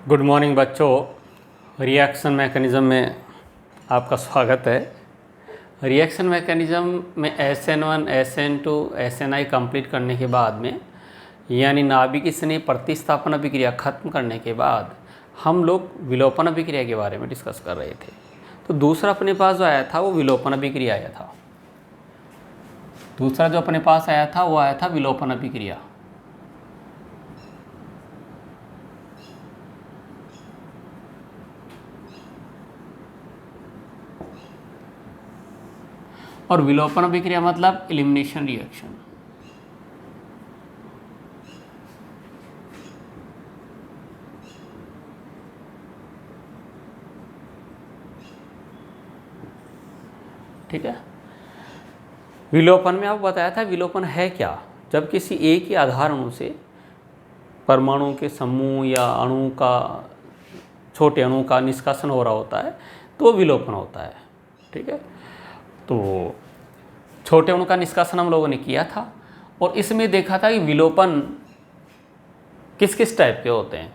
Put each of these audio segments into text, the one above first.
Good morning बच्चों। Reaction mechanism में आपका स्वागत है। रिएक्शन मैकेनिज़्म में SN1, SN2, SNI कंप्लीट करने के बाद में यानी नाभिक स्नेह प्रतिस्थापन अभिक्रिया खत्म करने के बाद हम लोग विलोपन अभिक्रिया के बारे में डिस्कस कर रहे थे। तो दूसरा अपने पास जो आया था वो विलोपन अभिक्रिया आया था। दूसरा जो अपने पास आया था वो आया था विलोपन अभिक्रिया। और विलोपन अभिक्रिया मतलब एलिमिनेशन रिएक्शन। ठीक है। विलोपन में आपको बताया था विलोपन है क्या। जब किसी एक ही आधार अणु से परमाणु के समूह या अणु का छोटे अणु का निष्कासन हो रहा होता है तो विलोपन होता है। ठीक है। तो छोटे अणु का निष्कासन हम लोगों ने किया था और इसमें देखा था कि विलोपन किस किस टाइप के होते हैं।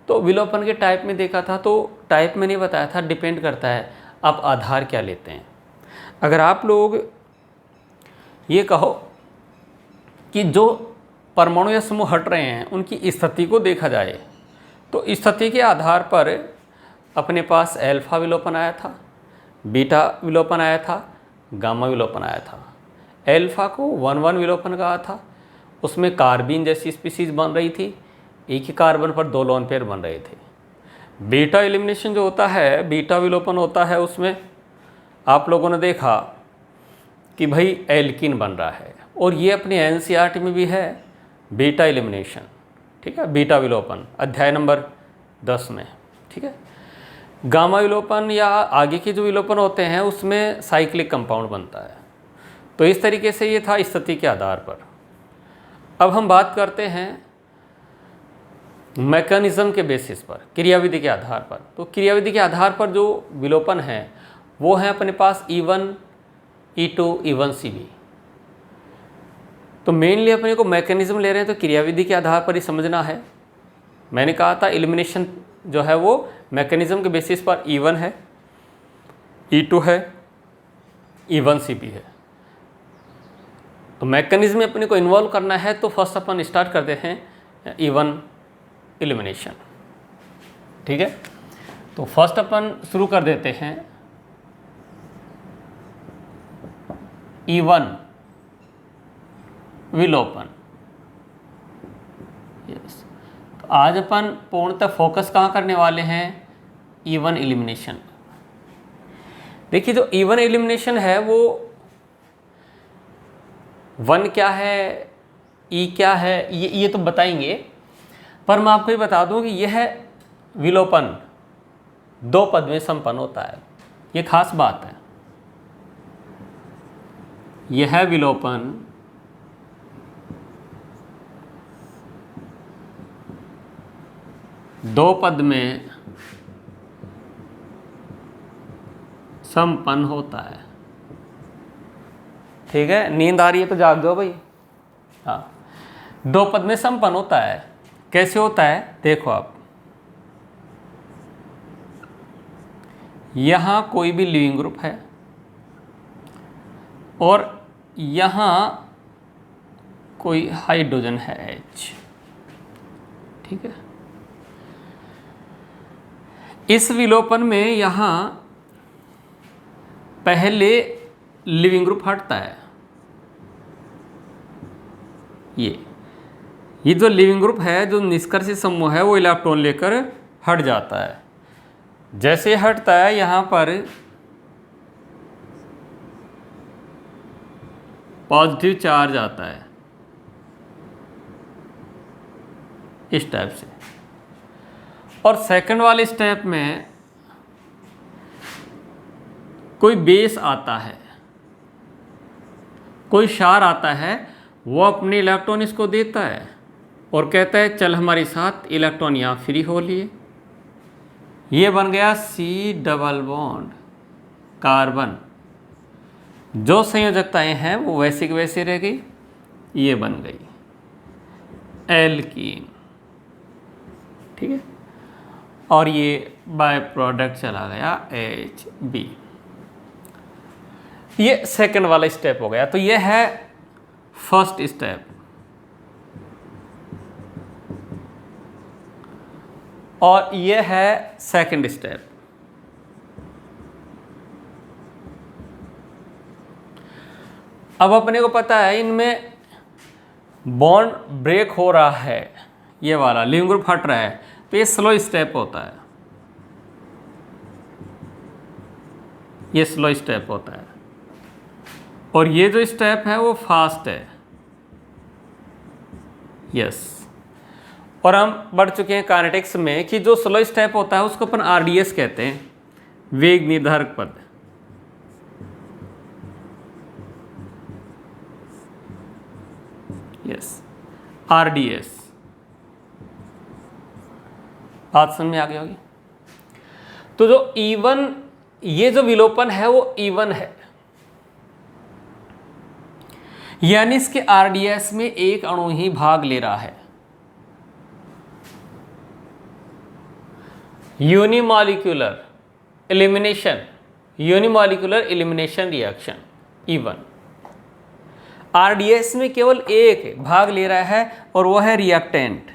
तो विलोपन के टाइप में देखा था, तो टाइप में नहीं बताया था, डिपेंड करता है आप आधार क्या लेते हैं। अगर आप लोग ये कहो कि जो परमाणु या समूह हट रहे हैं उनकी स्थिति को देखा जाए तो स्थिति के आधार पर अपने पास अल्फा विलोपन आया था, बीटा विलोपन आया था, गामा विलोपन आया था। अल्फा को 1,1 विलोपन कहा था, उसमें कार्बीन जैसी स्पीसीज बन रही थी, एक ही कार्बन पर 2 लोन पेयर बन रहे थे। बीटा एलिमिनेशन जो होता है, बीटा विलोपन होता है, उसमें आप लोगों ने देखा कि भाई एल्कीन बन रहा है और ये अपने NCERT में भी है बीटा एलिमिनेशन। ठीक है, बीटा विलोपन अध्याय नंबर 10 में। ठीक है। गामा विलोपन या आगे के जो विलोपन होते हैं उसमें साइक्लिक कंपाउंड बनता है। तो इस तरीके से ये था स्थिति के आधार पर। अब हम बात करते हैं मैकेनिज्म के बेसिस पर, क्रियाविधि के आधार पर। तो क्रियाविधि के आधार पर जो विलोपन है वो है अपने पास E1, E2, E1, CB। तो मेनली अपने को मैकेनिज्म ले रहे हैं तो क्रियाविधि के आधार पर ही समझना है। मैंने कहा था एलिमिनेशन जो है वो मैकेनिज्म के बेसिस पर E1 है, E2 है, E1, CB है। तो मैकेनिज्म में अपने को इन्वॉल्व करना है तो फर्स्ट अपन स्टार्ट करते हैं E1 एलिमिनेशन। ठीक है। तो फर्स्ट अपन शुरू कर देते हैं E1 विलोपन। यस। तो आज अपन पूर्णतः फोकस कहाँ करने वाले हैं? E1 elimination. देखिए जो E1 एलिमिनेशन है वो 1 क्या है, E क्या है, ये तो बताएंगे, पर मैं आपको ये बता दूं कि यह विलोपन 2 पद में संपन्न होता है। ये खास बात है। यह विलोपन 2 पद में संपन्न होता है। ठीक है। नींद आ रही है तो जाग जाओ भाई। हाँ, 2 पद में संपन्न होता है। कैसे होता है देखो आप, यहाँ कोई भी लिविंग ग्रुप है और यहाँ कोई हाइड्रोजन है H। ठीक है। इस विलोपन में यहाँ पहले लिविंग ग्रुप हटता है। ये जो लिविंग ग्रुप है, जो निष्कर्षित समूह है, वो इलेक्ट्रॉन लेकर हट जाता है। जैसे हटता है यहाँ पर पॉजिटिव चार्ज आता है इस टाइप से। और सेकंड वाले स्टेप में कोई बेस आता है, कोई क्षार आता है, वो अपने इलेक्ट्रॉन इसको देता है और कहता है चल हमारे साथ, इलेक्ट्रॉन यहाँ फ्री हो लिए। ये बन गया C डबल बॉन्ड कार्बन। जो संयोजकताएं हैं वो वैसे की वैसे रह गई, ये बन गई एल्कीन। ठीक है। और ये बाय प्रोडक्ट चला गया HB। ये सेकंड वाला स्टेप हो गया। तो ये है फर्स्ट स्टेप। और ये है सेकंड स्टेप। अब अपने को पता है इनमें बॉन्ड ब्रेक हो रहा है, ये वाला लिविंग ग्रुप हट रहा है, तो ये स्लो स्टेप होता है, ये स्लो स्टेप होता है। और ये जो स्टेप है वो फास्ट है। यस। और हम बढ़ चुके हैं काइनेटिक्स में कि जो स्लो स्टेप होता है उसको अपन RDS कहते हैं, वेग निर्धारक पद। Yes, RDS। बात समझ में आ गई होगी। तो जो E1, ये जो विलोपन है वो E1 है, यानी इसके RDS में एक अणु ही भाग ले रहा है। Unimolecular elimination, unimolecular elimination reaction E1। RDS में केवल एक भाग ले रहा है और वो है रिएक्टेंट।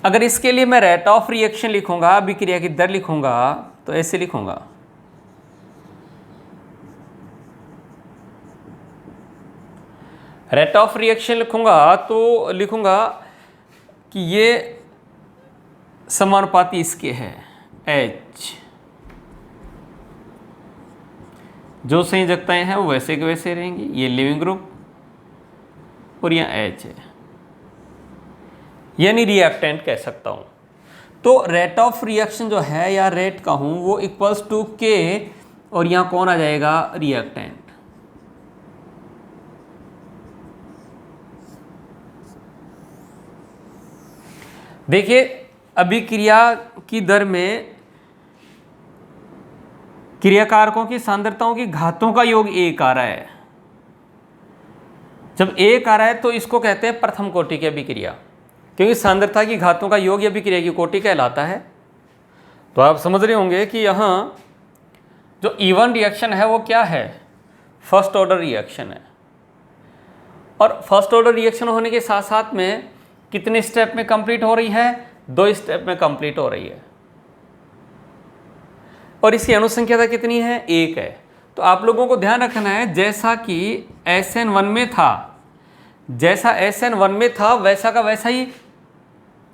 अगर इसके लिए मैं रेट ऑफ रिएक्शन लिखूंगा, अभिक्रिया की दर लिखूंगा, तो ऐसे लिखूंगा, रेट ऑफ रिएक्शन लिखूंगा तो लिखूंगा कि ये समानुपाती इसके है H। जो संयोजकताएं हैं वो वैसे के वैसे रहेंगी, ये लिविंग ग्रुप और यहाँ H है, यानी रिएक्टेंट कह सकता हूँ। तो रेट ऑफ रिएक्शन जो है या रेट कहूँ वो इक्वल्स टू K, और यहाँ कौन आ जाएगा, रिएक्टेंट। देखिए अभिक्रिया की दर में क्रियाकारकों की सांद्रताओं की घातों का योग 1 आ रहा है। जब 1 आ रहा है तो इसको कहते हैं प्रथम कोटि की अभिक्रिया, क्योंकि सांद्रता की घातों का योग अभिक्रिया की कोटि कहलाता है। तो आप समझ रहे होंगे कि यहाँ जो E1 रिएक्शन है वो क्या है, फर्स्ट ऑर्डर रिएक्शन है। और फर्स्ट ऑर्डर रिएक्शन होने के साथ साथ में कितने स्टेप में कंप्लीट हो रही है, 2 स्टेप में कंप्लीट हो रही है। और इसकी अनुसंख्यता कितनी है, 1 है। तो आप लोगों को ध्यान रखना है, जैसा कि SN1 में था, जैसा SN1 में था वैसा का वैसा ही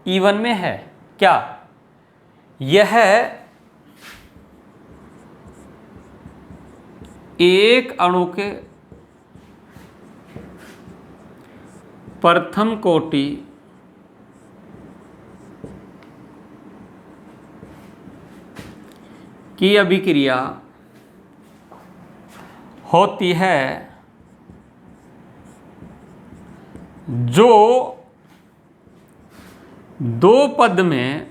E1 में है। क्या यह एक अणु के प्रथम कोटि की अभिक्रिया होती है जो 2 पद में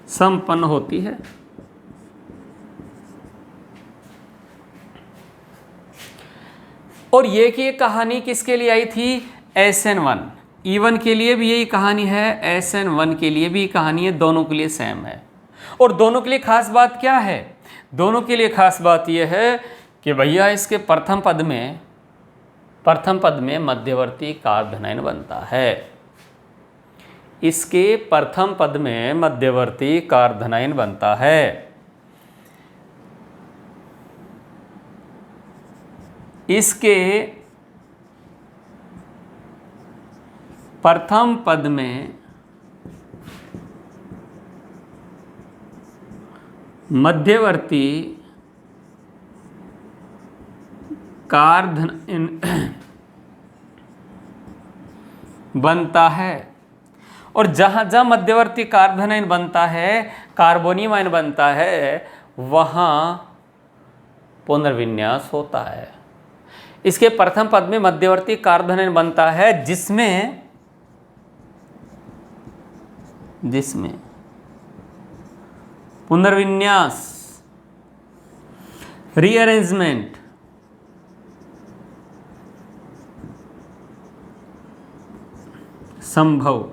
संपन्न होती है। और ये कि कहानी किसके लिए आई थी, SN1। E1 के लिए भी यही कहानी है, SN1 के लिए भी कहानी है, दोनों के लिए सेम है। और दोनों के लिए खास बात क्या है, दोनों के लिए खास बात यह है कि भैया इसके प्रथम पद में मध्यवर्ती कार्बोनाइन बनता है। इसके प्रथम पद में मध्यवर्ती कार्बोनाइन बनता है। इसके प्रथम पद में मध्यवर्ती कार्बोनाइन बनता है। और जहां जहां मध्यवर्ती कार्बोनाइन बनता है, कार्बोनियम आयन बनता है, वहां पुनर्विन्यास होता है। इसके प्रथम पद में मध्यवर्ती कार्बोनाइन बनता है जिसमें पुनर्विन्यास, रीअरेंजमेंट संभव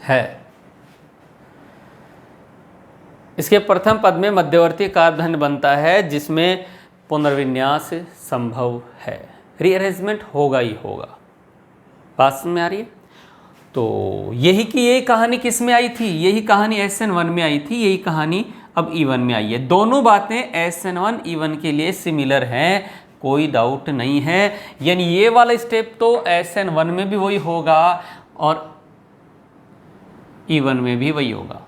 है। इसके प्रथम पद में मध्यवर्ती कार्बन बनता है जिसमें पुनर्विन्यास संभव है, रीअरेंजमेंट होगा ही होगा। बात समझ में आ रही है? तो यही कहानी किस में आई थी? यही कहानी SN1 में आई थी, यही कहानी अब E1 में आई है। दोनों बातें SN1 E1 के लिए सिमिलर हैं, कोई डाउट नहीं है। यानी ये वाला स्टेप तो SN1 में भी वही होगा और E1 में भी वही होगा।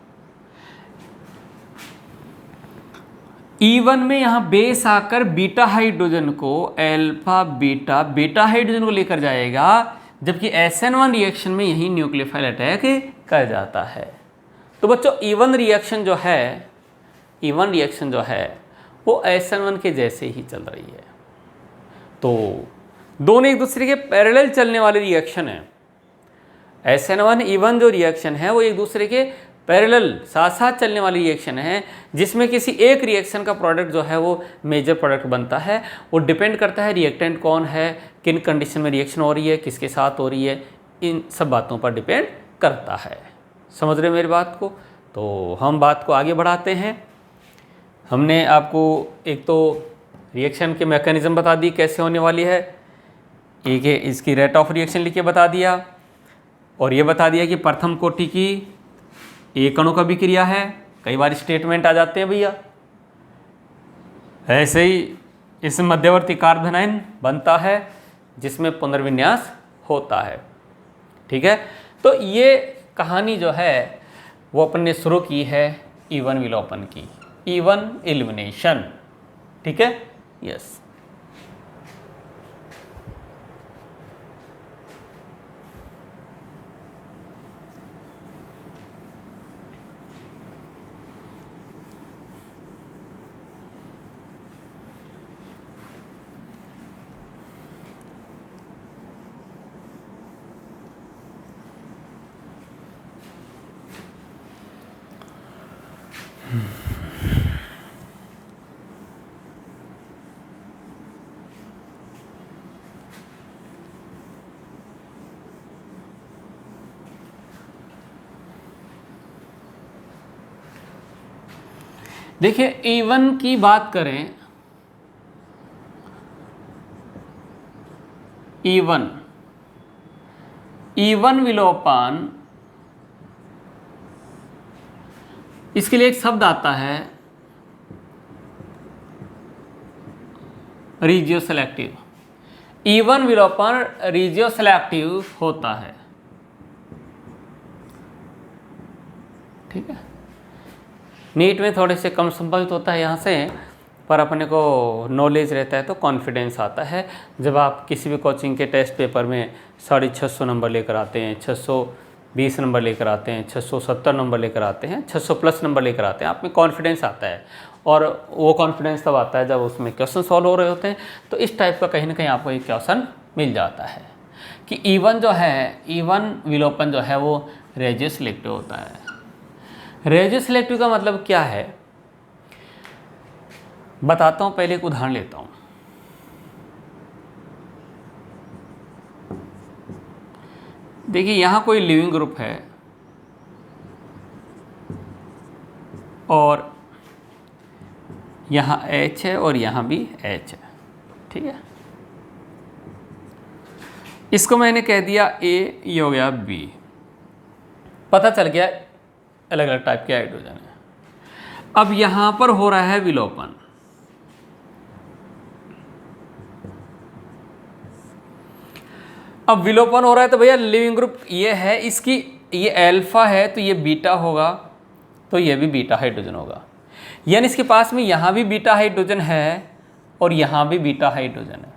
E1 में यहां बेस आकर बीटा हाइड्रोजन को अल्फा बीटा हाइड्रोजन को लेकर जाएगा, जबकि SN1 रिएक्शन में यही न्यूक्लियोफाइल अटैक कर जाता है। तो बच्चों E1 रिएक्शन जो है वो SN1 के जैसे ही चल रही है। तो दोनों एक दूसरे के पैरेलल चलने वाले रिएक्शन है। SN1 E1 जो रिएक्शन है वो एक दूसरे के पैरेलल साथ साथ चलने वाली रिएक्शन है, जिसमें किसी एक रिएक्शन का प्रोडक्ट जो है वो मेजर प्रोडक्ट बनता है। वो डिपेंड करता है रिएक्टेंट कौन है, किन कंडीशन में रिएक्शन हो रही है, किसके साथ हो रही है, इन सब बातों पर डिपेंड करता है। समझ रहे मेरी बात को? तो हम बात को आगे बढ़ाते हैं। हमने आपको एक तो रिएक्शन के मैकेनिज्म बता दी कैसे होने वाली है, एक है इसकी रेट ऑफ रिएक्शन लिख के बता दिया, और ये बता दिया कि प्रथम कोटि की एक अणु का विक्रिया है। कई बार स्टेटमेंट आ जाते हैं भैया, ऐसे ही इस मध्यवर्ती कार्बन आयन बनता है जिसमें पुनर्विन्यास होता है। ठीक है, तो ये कहानी जो है वो अपन ने शुरू की है E1 विलोपन की, E1 एलिमिनेशन। ठीक है, यस। देखिए E1 की बात करें, E1 विलोपन, इसके लिए एक शब्द आता है रीजियो सेलेक्टिव। E1 विलोपन रीजियो सेलेक्टिव होता है। ठीक है, नीट में थोड़े से कम संभावित होता है यहाँ से, पर अपने को नॉलेज रहता है तो कॉन्फिडेंस आता है। जब आप किसी भी कोचिंग के टेस्ट पेपर में 650 नंबर लेकर आते हैं, 620 नंबर लेकर आते हैं, 670 नंबर लेकर आते हैं, 600 प्लस नंबर लेकर आते हैं, आप में कॉन्फिडेंस आता है। और वो कॉन्फिडेंस तब आता है जब उसमें क्वेश्चन सॉल्व हो रहे होते हैं। तो इस टाइप का कहीं ना कहीं आपको एक क्वेश्चन मिल जाता है कि E1 जो है, E1 विलोपन जो है वो रेजियो सिलेक्टिव होता है। रेजियो सिलेक्टिव का मतलब क्या है बताता हूं, पहले एक उदाहरण लेता हूं। देखिए यहां कोई लिविंग ग्रुप है और यहां H है और यहां भी H है। ठीक है, इसको मैंने कह दिया A, ये हो गया B। पता चल गया अलग अलग टाइप के हाइड्रोजन है। अब यहां पर हो रहा है विलोपन। अब विलोपन हो रहा है तो भैया लिविंग ग्रुप ये है, इसकी ये अल्फा है तो ये बीटा होगा, तो ये भी बीटा हाइड्रोजन होगा। यानी इसके पास में यहां भी बीटा हाइड्रोजन है और यहां भी बीटा हाइड्रोजन है।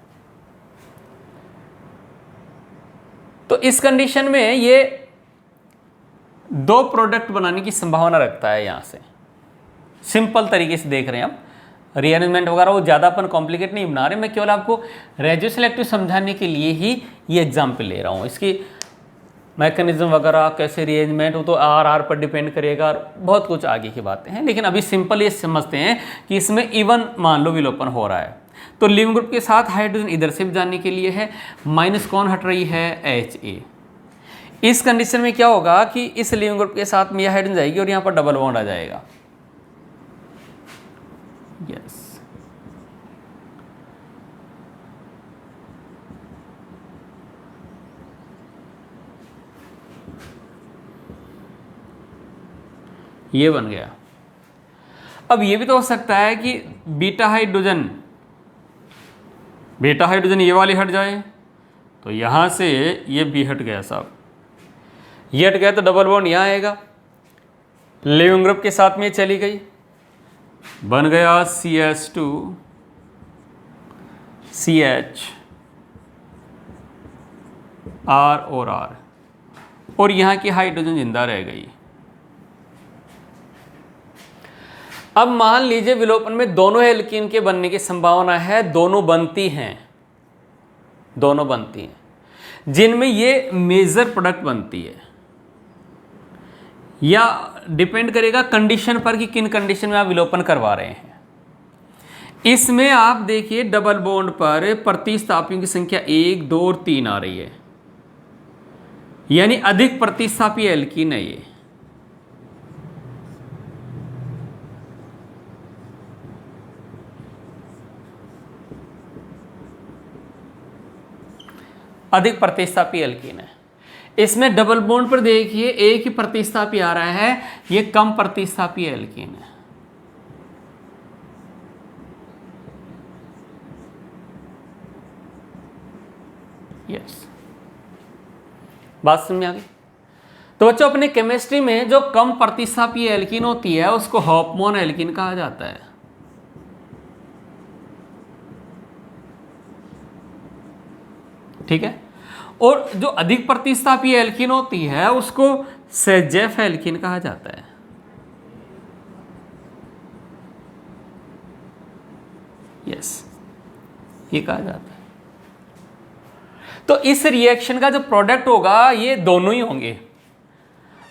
तो इस कंडीशन में ये दो प्रोडक्ट बनाने की संभावना रखता है। यहां से सिंपल तरीके से देख रहे हैं हम, रीअरेंजमेंट वगैरह वो ज़्यादा अपन कॉम्प्लिकेट नहीं बना रहे, मैं केवल आपको रेजियो सिलेक्टिव समझाने के लिए ही ये एग्जाम्पल ले रहा हूँ। इसकी मैकेनिज्म वगैरह कैसे रीअरेंजमेंट वो तो आर पर डिपेंड करेगा और बहुत कुछ आगे की बातें हैं, लेकिन अभी सिंपल ये समझते हैं कि इसमें E1 मान लो विलोपन हो रहा है। तो लिविंग ग्रुप के साथ हाइड्रोजन इधर से भी जाने के लिए है, माइनस कौन हट रही है, Ha। इस कंडीशन में क्या होगा कि इस लिविंग ग्रुप के साथ में यह हाइड्रोजन जाएगी और यहाँ पर डबल बॉन्ड आ जाएगा। यस, ये बन गया। अब ये भी तो हो सकता है कि बीटा हाइड्रोजन ये वाली हट जाए, तो यहाँ से ये भी हट गया साहब, ये हट गया तो डबल बॉन्ड यहाँ आएगा, लिविंग ग्रुप के साथ में चली गई, बन गया CH2 CH R और R, और यहाँ की हाइड्रोजन जिंदा रह गई। अब मान लीजिए विलोपन में दोनों एल्कीन के बनने की संभावना है, दोनों बनती हैं, जिनमें ये मेजर प्रोडक्ट बनती है, या डिपेंड करेगा कंडीशन पर कि किन कंडीशन में आप विलोपन करवा रहे हैं। इसमें आप देखिए डबल बॉन्ड पर प्रतिस्थापियों की संख्या 1, 2 और 3 आ रही है, यानी अधिक प्रतिस्थापी एल्कीन है ये। अधिक प्रतिस्थापी एल्कीन है। इसमें डबल बॉन्ड पर देखिए एक ही प्रतिस्थापी आ रहा है, ये कम प्रतिस्थापी एल्कीन है। यस, बात समझ में आ गई। तो बच्चों अपने केमिस्ट्री में जो कम प्रतिस्थापी एल्कीन होती है उसको हॉफमैन एल्कीन कहा जाता है। ठीक है, और जो अधिक प्रतिस्थापी एल्कीन होती है उसको सेजेफ एल्कीन कहा जाता है। यस, ये कहा जाता है। तो इस रिएक्शन का जो प्रोडक्ट होगा ये दोनों ही होंगे।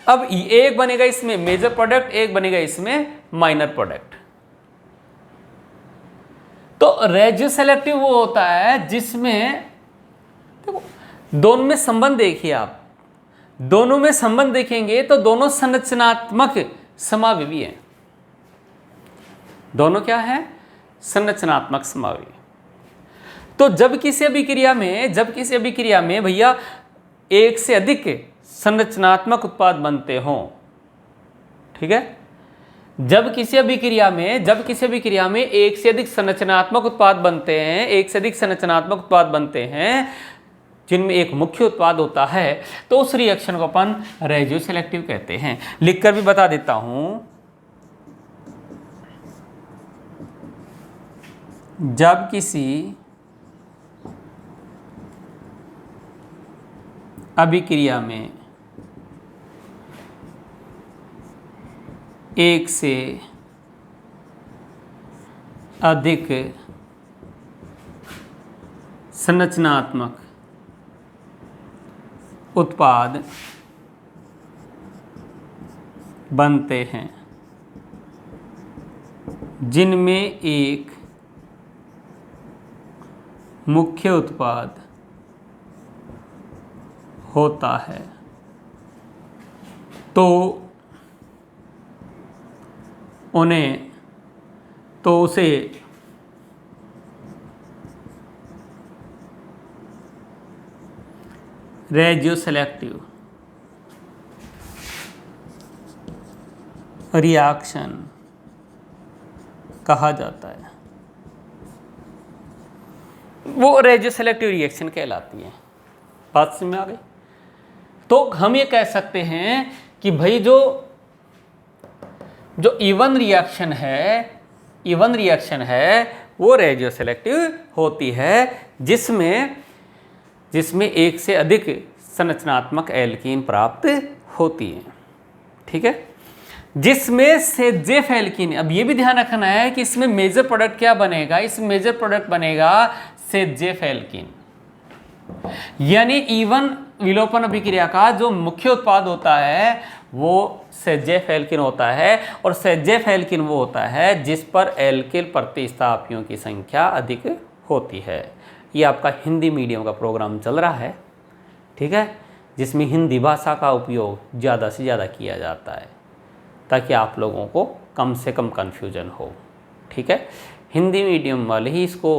अब एक बनेगा इसमें मेजर प्रोडक्ट, एक बनेगा इसमें माइनर प्रोडक्ट। तो रेजियो सेलेक्टिव वो होता है जिसमें देखो दोनों में संबंध देखिए, आप दोनों में संबंध देखेंगे तो दोनों संरचनात्मक समावयवी हैं। दोनों क्या है, संरचनात्मक समावयवी। तो जब किसी अभिक्रिया में भैया एक से अधिक संरचनात्मक उत्पाद बनते हों, ठीक है, जब किसी अभिक्रिया में एक से अधिक संरचनात्मक उत्पाद बनते हैं, जिनमें एक मुख्य उत्पाद होता है, तो उस रिएक्शन को अपन रेजियो सेलेक्टिव कहते हैं। लिखकर भी बता देता हूं, जब किसी अभिक्रिया में एक से अधिक संरचनात्मक उत्पाद बनते हैं, जिनमें एक मुख्य उत्पाद होता है, तो उसे रेजियो सेलेक्टिव रिएक्शन कहा जाता है। वो रेजियो सेलेक्टिव रिएक्शन कहलाती है। बात समझ में आ गई। तो हम ये कह सकते हैं कि भाई जो इवन रिएक्शन है वो रेजियो सेलेक्टिव होती है, जिसमें एक से अधिक संरचनात्मक एल्कीन प्राप्त होती है। ठीक है, जिसमें सेजेफ एल्कीन, अब ये भी ध्यान रखना है कि इसमें मेजर प्रोडक्ट क्या बनेगा, इस मेजर प्रोडक्ट बनेगा सेजेफ एल्कीन। यानी इवन विलोपन अभिक्रिया का जो मुख्य उत्पाद होता है वो सेजेफ एल्किन होता है, और सेजेफ एल्किन वो होता है जिस पर एल्किल प्रतिस्थापियों की संख्या अधिक होती है। ये आपका हिंदी मीडियम का प्रोग्राम चल रहा है, ठीक है, जिसमें हिंदी भाषा का उपयोग ज़्यादा से ज़्यादा किया जाता है ताकि आप लोगों को कम से कम कन्फ्यूजन हो, ठीक है। हिंदी मीडियम वाले ही इसको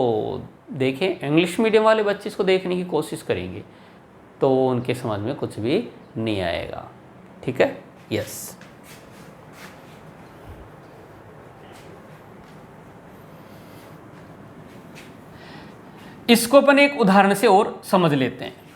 देखें, इंग्लिश मीडियम वाले बच्चे इसको देखने की कोशिश करेंगे तो उनके समझ में कुछ भी नहीं आएगा, ठीक है। यस, इसको अपन एक उदाहरण से और समझ लेते हैं।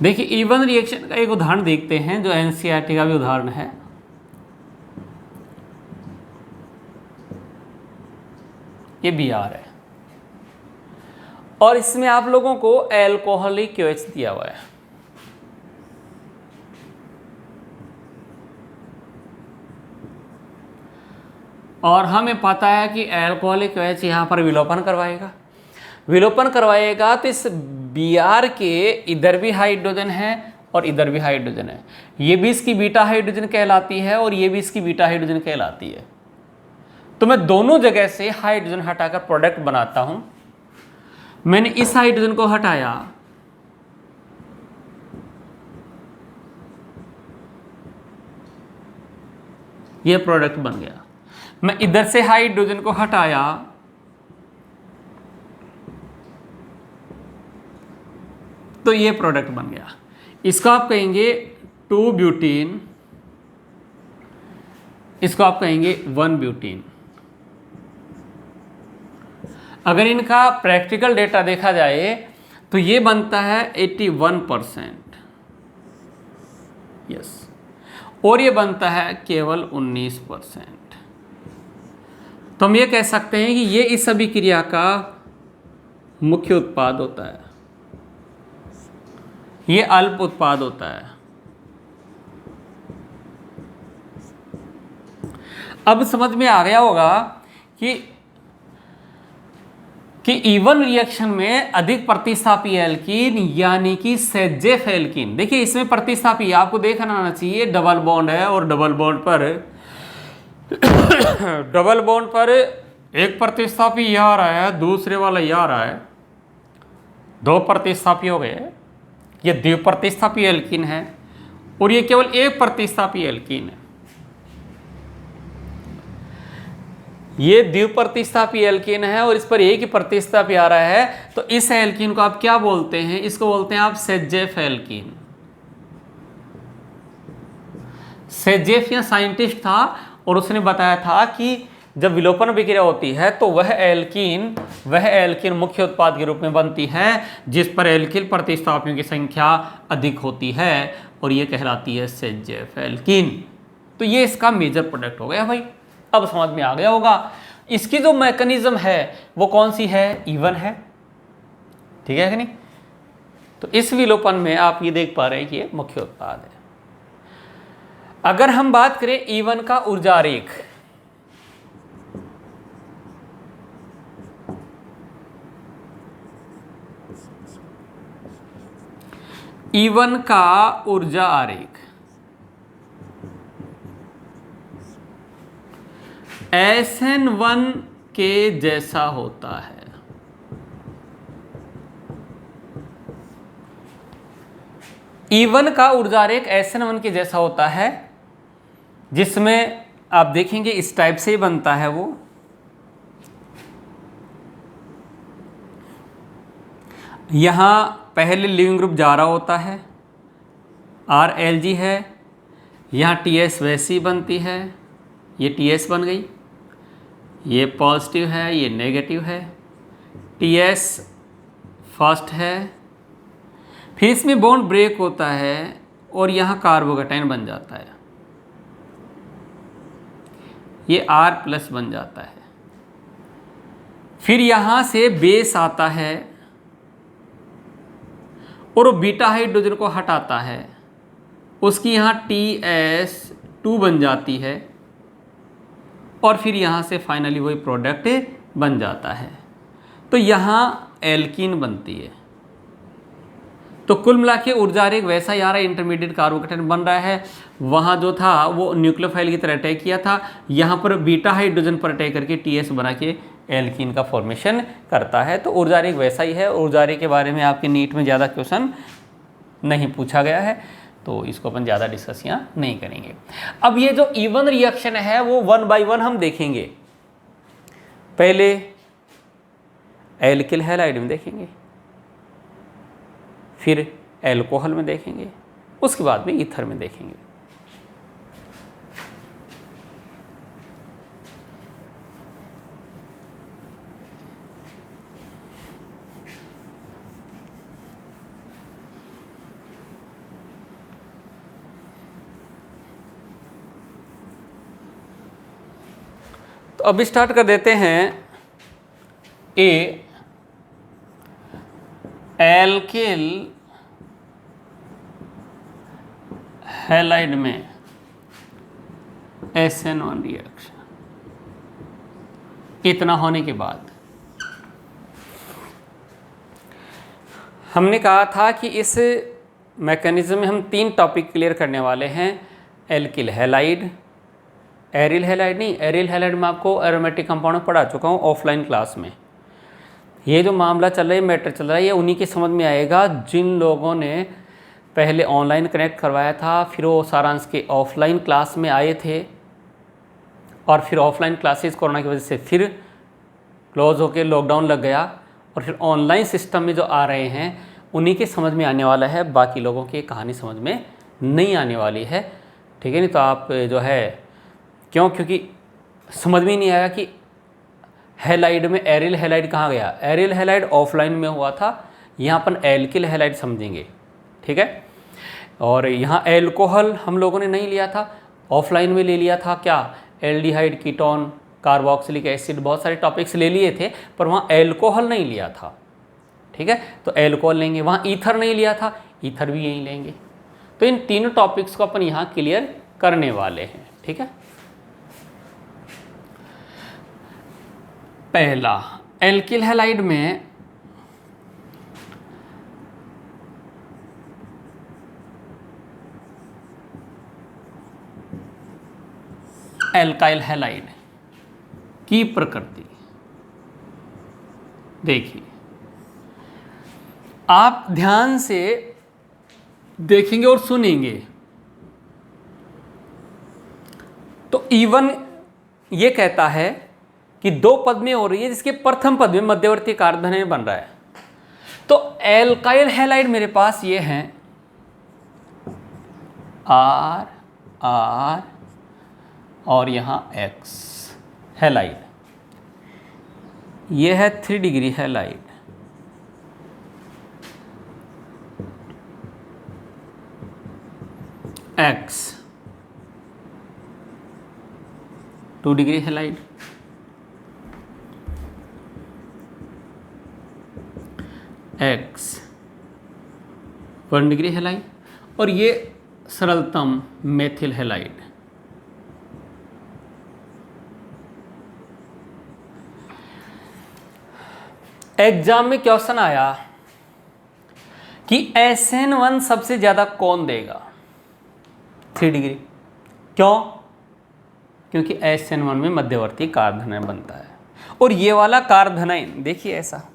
देखिए इवन रिएक्शन का एक उदाहरण देखते हैं जो एनसीईआरटी का भी उदाहरण है। ये बीआर है और इसमें आप लोगों को एल्कोहलिक क्यूएच दिया हुआ है। और हमें पता है कि एल्कोहलिक क्यूएच यहाँ पर विलोपन करवाएगा तो इस बीआर के इधर भी हाइड्रोजन है और इधर भी हाइड्रोजन है। ये भी इसकी बीटा हाइड्रोजन कहलाती है और ये भी इसकी बीटा हाइड्रोजन कहलाती है। तो मैं दोनों जगह से हाइड्रोजन हटाकर प्रोडक्ट बनाता हूं। मैंने इस हाइड्रोजन को हटाया, ये प्रोडक्ट बन गया। मैं इधर से हाइड्रोजन को हटाया, तो ये प्रोडक्ट बन गया। इसको आप कहेंगे 2 ब्यूटीन, इसको आप कहेंगे 1 ब्यूटीन। अगर इनका प्रैक्टिकल डेटा देखा जाए तो ये बनता है 81%, यस, और ये बनता है केवल 19%। तो हम ये कह सकते हैं कि ये इस अभिक्रिया का मुख्य उत्पाद होता है, ये अल्प उत्पाद होता है। अब समझ में आ गया होगा कि इवन रिएक्शन में अधिक प्रतिस्थापी एल्कीन यानी कि सेजेफ एल्कीन। देखिए इसमें प्रतिस्थापी आपको देखना आना चाहिए, डबल बॉन्ड है और डबल बॉन्ड पर एक प्रतिस्थापी यह आ रहा है, दूसरे वाला यह आ रहा है, 2 प्रतिस्थापी हो गए। ये द्विप्रतिस्थापी एल्कीन है और ये केवल एक प्रतिस्थापी एल्कीन है। ये द्विप्रतिस्थापी एल्कीन है और इस पर एक ही प्रतिस्थापी आ रहा है, तो इस एल्कीन को आप क्या बोलते हैं? इसको बोलते हैं आप सेजेफ एल्कीन। सेजेफ यह साइंटिस्ट था और उसने बताया था कि जब विलोपन विक्रिया होती है तो वह एल्कीन मुख्य उत्पाद के रूप में बनती है जिस पर एल्किल प्रतिस्थापियों की संख्या अधिक होती है और ये कहलाती है सेजेफ एल्कीन। तो ये इसका मेजर प्रोडक्ट हो गया भाई। अब समझ में आ गया होगा इसकी जो मैकेनिज्म है वो कौन सी है, इवन है, ठीक है कि नहीं। तो इस विलोपन में आप ये देख पा रहे हैं कि ये मुख्य उत्पाद है। अगर हम बात करें इवन का ऊर्जा आरेख, इवन का ऊर्जा आरेख SN1 के जैसा होता है। इवन का ऊर्जा आरेख SN1 के जैसा होता है जिसमें आप देखेंगे इस टाइप से ही बनता है वो। यहां पहले लिविंग ग्रुप जा रहा होता है, RLG है, यहाँ TS वैसी बनती है, ये TS बन गई। ये पॉजिटिव है, ये नेगेटिव है, TS फर्स्ट है, फिर इसमें बॉन्ड ब्रेक होता है और यहाँ कार्बोकेटाइन बन जाता है, ये R+ बन जाता है। फिर यहाँ से बेस आता है और वो बीटा हाइड्रोजन को हटाता है, उसकी यहाँ TS2 बन जाती है और फिर यहाँ से फाइनली वही प्रोडक्ट बन जाता है। तो यहाँ एल्कीन बनती है। तो कुल मिला के ऊर्जा आरेख वैसा ही आ रहा है, इंटरमीडिएट कार्बोकेटाइन बन रहा है। वहाँ जो था वो न्यूक्लियोफाइल की तरह अटैक किया था, यहाँ पर बीटा हाइड्रोजन पर अटैक करके TS बना के एल्कीन का फॉर्मेशन करता है। तो ऊर्जा आरेख वैसा ही है। ऊर्जा आरेख के बारे में आपके नीट में ज़्यादा क्वेश्चन नहीं पूछा गया है, तो इसको अपन ज़्यादा डिस्कस यहाँ नहीं करेंगे। अब ये जो इवन रिएक्शन है वो 1 बाय 1 हम देखेंगे। पहले एल्किल हैलाइड में देखेंगे, फिर एल्कोहल में देखेंगे, उसके बाद में ईथर में देखेंगे। तो अब स्टार्ट कर देते हैं। एल्किल हैलाइड में SN1 रिएक्शन। इतना होने के बाद हमने कहा था कि इस मैकेनिज्म में हम 3 टॉपिक क्लियर करने वाले हैं। एल्किल हैलाइड, एरिल हैलाइड नहीं, एरिल हैलाइड में आपको एरोमेटिक कंपाउंड पढ़ा चुका हूँ ऑफलाइन क्लास में। ये जो मामला चल रहा है, मैटर चल रहा है, ये उन्हीं की समझ में आएगा जिन लोगों ने पहले ऑनलाइन कनेक्ट करवाया था, फिर वो सारांश के ऑफलाइन क्लास में आए थे और फिर ऑफलाइन क्लासेस कोरोना की वजह से फिर क्लोज होकर लॉकडाउन लग गया और फिर ऑनलाइन सिस्टम में जो आ रहे हैं उन्हीं के समझ में आने वाला है। बाकी लोगों की कहानी समझ में नहीं आने वाली है, ठीक है। नहीं तो आप जो है क्योंकि समझ में ही नहीं आया कि हैलाइड में एरिल हैलाइड कहाँ गया। एरिल हैलाइड ऑफलाइन में हुआ था, यहाँ अपन एल्किल हैलाइड समझेंगे, ठीक है। और यहाँ एल्कोहल हम लोगों ने नहीं लिया था, ऑफलाइन में ले लिया था क्या, एल्डिहाइड, कीटोन, कार्बोक्सिलिक एसिड, बहुत सारे टॉपिक्स ले लिए थे, पर वहाँ एल्कोहल नहीं लिया था, ठीक है। तो एल्कोहल लेंगे। वहाँ ईथर नहीं लिया था, ईथर भी यहीं लेंगे। तो इन तीनों टॉपिक्स को अपन यहाँ क्लियर करने वाले हैं, ठीक है। पहला, एल्किल हैलाइड में एल्काइल हैलाइड की प्रकृति देखिए, आप ध्यान से देखेंगे और सुनेंगे तो इवन ये कहता है कि 2 पद में हो रही है, जिसके प्रथम पद में मध्यवर्ती कार्बन बन रहा है। तो एल्काइल हैलाइड मेरे पास ये हैं R और यहाँ X हैलाइड, ये है 3 degree halide, X 2 degree halide, X 1 degree halide, और ये सरलतम मेथिल हैलाइड। एग्जाम में क्वेश्चन आया कि SN1 सबसे ज्यादा कौन देगा, 3 डिग्री। क्यों? क्योंकि SN1 में मध्यवर्ती कार्बोनाइन बनता है और ये वाला कार्बोनाइन देखिए ऐसा,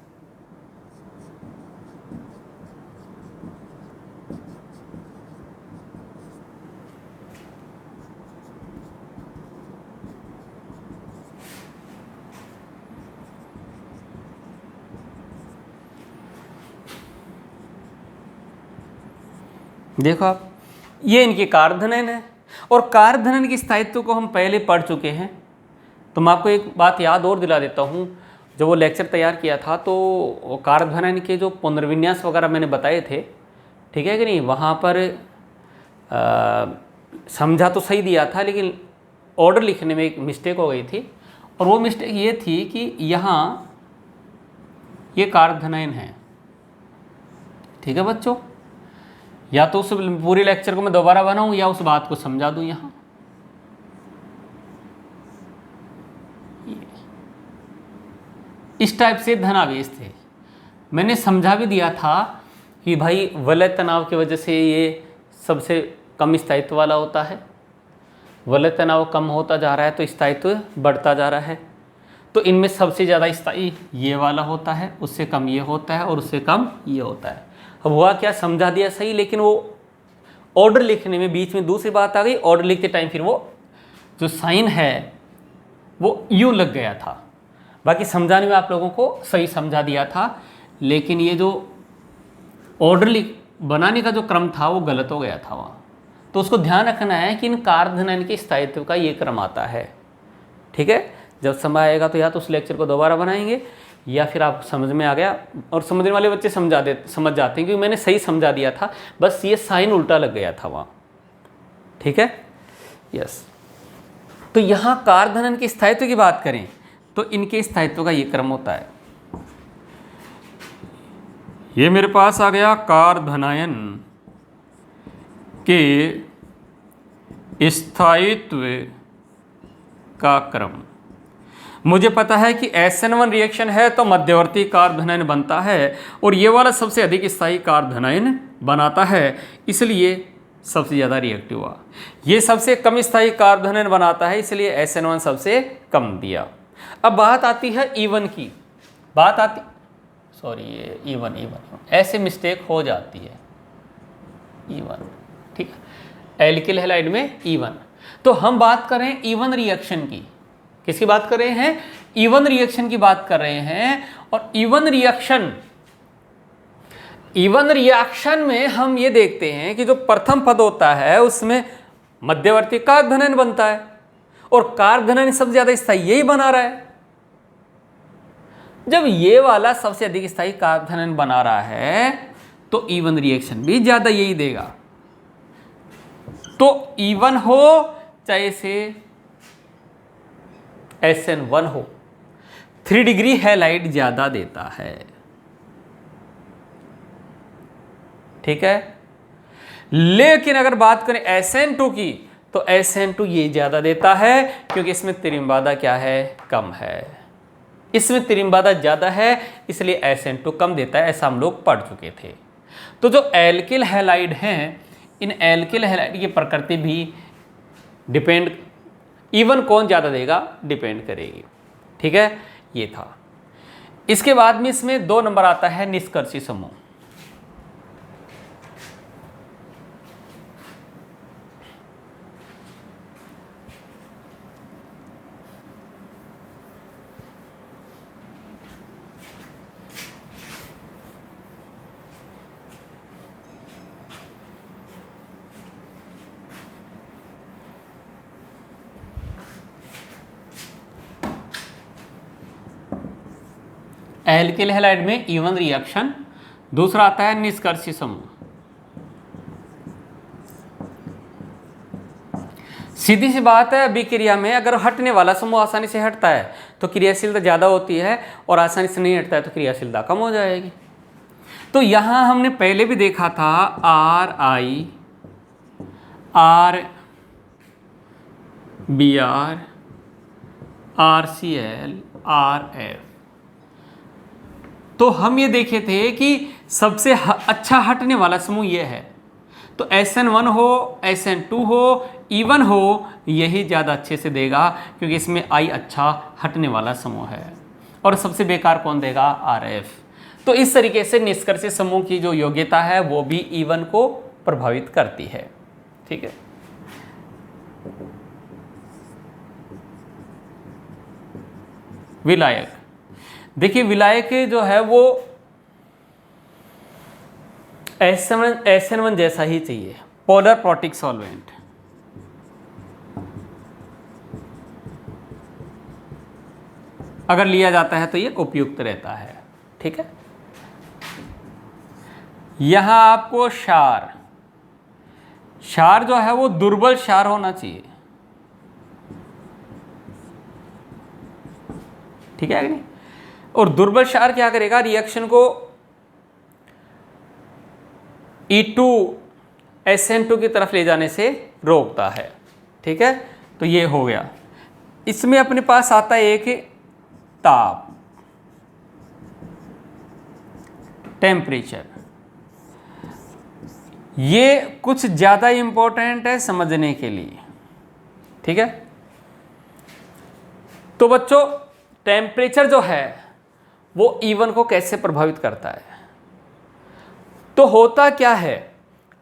देखो आप, ये इनकी कार्बोनाइन है और कार्बोनाइन की स्थायित्व को हम पहले पढ़ चुके हैं। तो मैं आपको एक बात याद और दिला देता हूँ, जब वो लेक्चर तैयार किया था तो कारध्वनिन के जो पुनर्विन्यास वगैरह मैंने बताए थे, ठीक है कि नहीं, वहाँ पर समझा तो सही दिया था, लेकिन ऑर्डर लिखने में एक मिस्टेक हो गई थी। और वो मिस्टेक ये थी कि यहाँ ये कारध्वनिन है, ठीक है बच्चों। या तो उस पूरे लेक्चर को मैं दोबारा बनाऊं या उस बात को समझा दूं। यहाँ इस टाइप से धनावेश थे। मैंने समझा भी दिया था कि भाई वलय तनाव की वजह से ये सबसे कम स्थायित्व वाला होता है, वलय तनाव कम होता जा रहा है तो स्थायित्व बढ़ता जा रहा है। तो इनमें सबसे ज़्यादा स्थायी ये वाला होता है, उससे कम ये होता है और उससे कम ये होता है। अब हुआ क्या, समझा दिया सही, लेकिन वो ऑर्डर लिखने में बीच में दूसरी बात आ गई। ऑर्डर लिखते टाइम फिर वो जो साइन है वो यूँ लग गया था। बाकी समझाने में आप लोगों को सही समझा दिया था, लेकिन ये जो ऑर्डर बनाने का जो क्रम था वो गलत हो गया था वहाँ। तो उसको ध्यान रखना है कि इन कारध्वनिन के स्थायित्व का ये क्रम आता है, ठीक है। जब समय आएगा तो या तो उस लेक्चर को दोबारा बनाएंगे या फिर आप समझ में आ गया। और समझने वाले बच्चे समझ जाते हैं क्योंकि मैंने सही समझा दिया था, बस ये साइन उल्टा लग गया था वहाँ, ठीक है। यस, तो यहाँ कारध्वनिन के स्थायित्व की बात करें तो इनके स्थायित्व का ये क्रम होता है। ये मेरे पास आ गया कारध्वनिन के स्थायित्व का क्रम। मुझे पता है कि SN1 रिएक्शन है तो मध्यवर्ती कारध्वनिन बनता है और ये वाला सबसे अधिक स्थायी कारध्वनिन बनाता है, इसलिए सबसे ज़्यादा रिएक्टिव हुआ। ये सबसे कम स्थायी कारध्वनिन बनाता है, इसलिए SN1 सबसे कम दिया। अब बात आती है E1 की, बात आती, सॉरी ये E1 ऐसे मिस्टेक हो जाती है, E1, ठीक है, एल्किल हैलाइड में E1। तो हम बात करें E1 रिएक्शन की, किसकी बात कर रहे हैं, E1 रिएक्शन की बात कर रहे हैं। और E1 रिएक्शन में हम ये देखते हैं कि जो प्रथम पद होता है उसमें मध्यवर्ती कारध्वनिन बनता है और कारध्वनिन सबसे ज्यादा स्थायी यही बना रहा है। जब ये वाला सबसे अधिक स्थायी कारध्वनिन बना रहा है तो E1 रिएक्शन भी ज्यादा यही देगा। तो E1 हो चाहे से SN1 हो, 3 डिग्री हैलाइड ज्यादा देता है, ठीक है। लेकिन अगर बात करें SN2 की तो SN2 ये ज्यादा देता है क्योंकि इसमें त्रिम्बादा क्या है, कम है। इसमें त्रिम्बादा ज्यादा है इसलिए SN2 कम देता है, ऐसा हम लोग पढ़ चुके थे। तो जो एल्किल हैलाइड हैं, इन एल्किल हैलाइड की प्रकृति भी डिपेंड, E1 कौन ज़्यादा देगा डिपेंड करेगी, ठीक है। ये था। इसके बाद में इसमें 2 नंबर आता है निष्कर्षी समूह। एल्किल हैलाइड में E1 रिएक्शन। दूसरा आता है निष्कर्षी समूह। सीधी सी बात है, अभिक्रिया में अगर हटने वाला समूह आसानी से हटता है तो क्रियाशीलता ज़्यादा होती है और आसानी से नहीं हटता है तो क्रियाशीलता कम हो जाएगी। तो यहाँ हमने पहले भी देखा था RI, RBr, RCl, RF। तो हम ये देखे थे कि सबसे अच्छा हटने वाला समूह ये है। तो SN1 हो, SN2 हो, E1 हो, यही ज़्यादा अच्छे से देगा क्योंकि इसमें I अच्छा हटने वाला समूह है। और सबसे बेकार कौन देगा, RF। तो इस तरीके से निष्कर्षी समूह की जो योग्यता है वो भी E1 को प्रभावित करती है, ठीक है। विलायक, देखिए विलायक जो है वो SN1 जैसा ही चाहिए, पोलर प्रोटिक सॉल्वेंट। अगर लिया जाता है तो ये उपयुक्त रहता है। ठीक है, यहां आपको क्षार जो है वो दुर्बल क्षार होना चाहिए। ठीक है कि नहीं? और दुर्बल क्षार क्या करेगा, रिएक्शन को E2SN2 की तरफ ले जाने से रोकता है। ठीक है, तो ये हो गया। इसमें अपने पास आता है एक ताप, टेम्परेचर। ये कुछ ज़्यादा इंपॉर्टेंट है समझने के लिए। ठीक है, तो बच्चों टेम्परेचर जो है वो E1 को कैसे प्रभावित करता है? तो होता क्या है,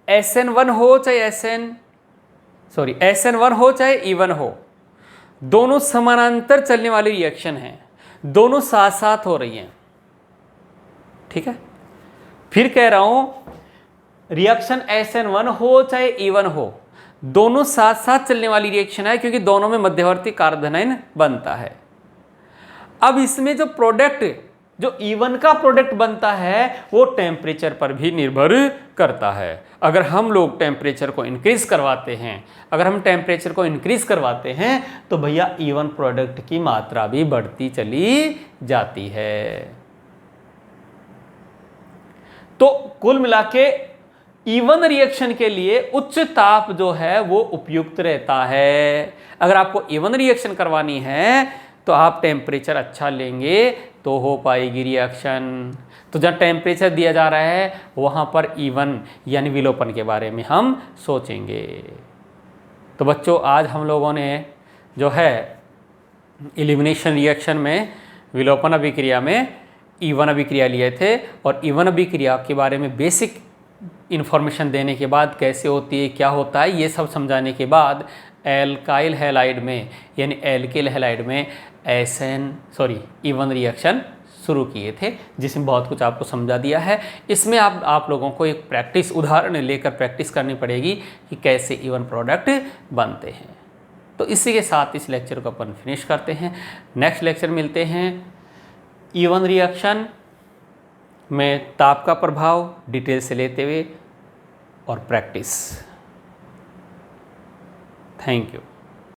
SN1 हो चाहे SN1 हो चाहे E1 हो, दोनों समानांतर चलने वाली रिएक्शन है, दोनों साथ साथ हो रही हैं। ठीक है, फिर कह रहा हूं रिएक्शन SN1 हो चाहे E1 हो, दोनों साथ साथ चलने वाली रिएक्शन है, क्योंकि दोनों में मध्यवर्ती कार्बोनाइन बनता है। अब इसमें जो प्रोडक्ट, जो E1 का प्रोडक्ट बनता है वो टेम्परेचर पर भी निर्भर करता है। अगर हम लोग टेम्परेचर को इंक्रीज करवाते हैं तो भैया E1 प्रोडक्ट की मात्रा भी बढ़ती चली जाती है। तो कुल मिला के E1 रिएक्शन के लिए उच्च ताप जो है वो उपयुक्त रहता है। अगर आपको E1 रिएक्शन करवानी है तो आप टेम्परेचर अच्छा लेंगे तो हो पाएगी रिएक्शन। तो जब टेम्परेचर दिया जा रहा है वहाँ पर E1 यानी विलोपन के बारे में हम सोचेंगे। तो बच्चों आज हम लोगों ने जो है एलिमिनेशन रिएक्शन में विलोपन अभिक्रिया में E1 अभिक्रिया लिए थे, और E1 अभिक्रिया के बारे में बेसिक इन्फॉर्मेशन देने के बाद कैसे होती है, क्या होता है, ये सब समझाने के बाद एल्काइल हैलाइड में यानी एल्किल हैलाइड में E1 रिएक्शन शुरू किए थे, जिसमें बहुत कुछ आपको समझा दिया है। इसमें आप लोगों को एक प्रैक्टिस उदाहरण लेकर प्रैक्टिस करनी पड़ेगी कि कैसे E1 प्रोडक्ट बनते हैं। तो इसी के साथ इस लेक्चर को अपन फिनिश करते हैं। नेक्स्ट लेक्चर मिलते हैं E1 रिएक्शन में ताप का प्रभाव डिटेल से लेते हुए और प्रैक्टिस। Thank you.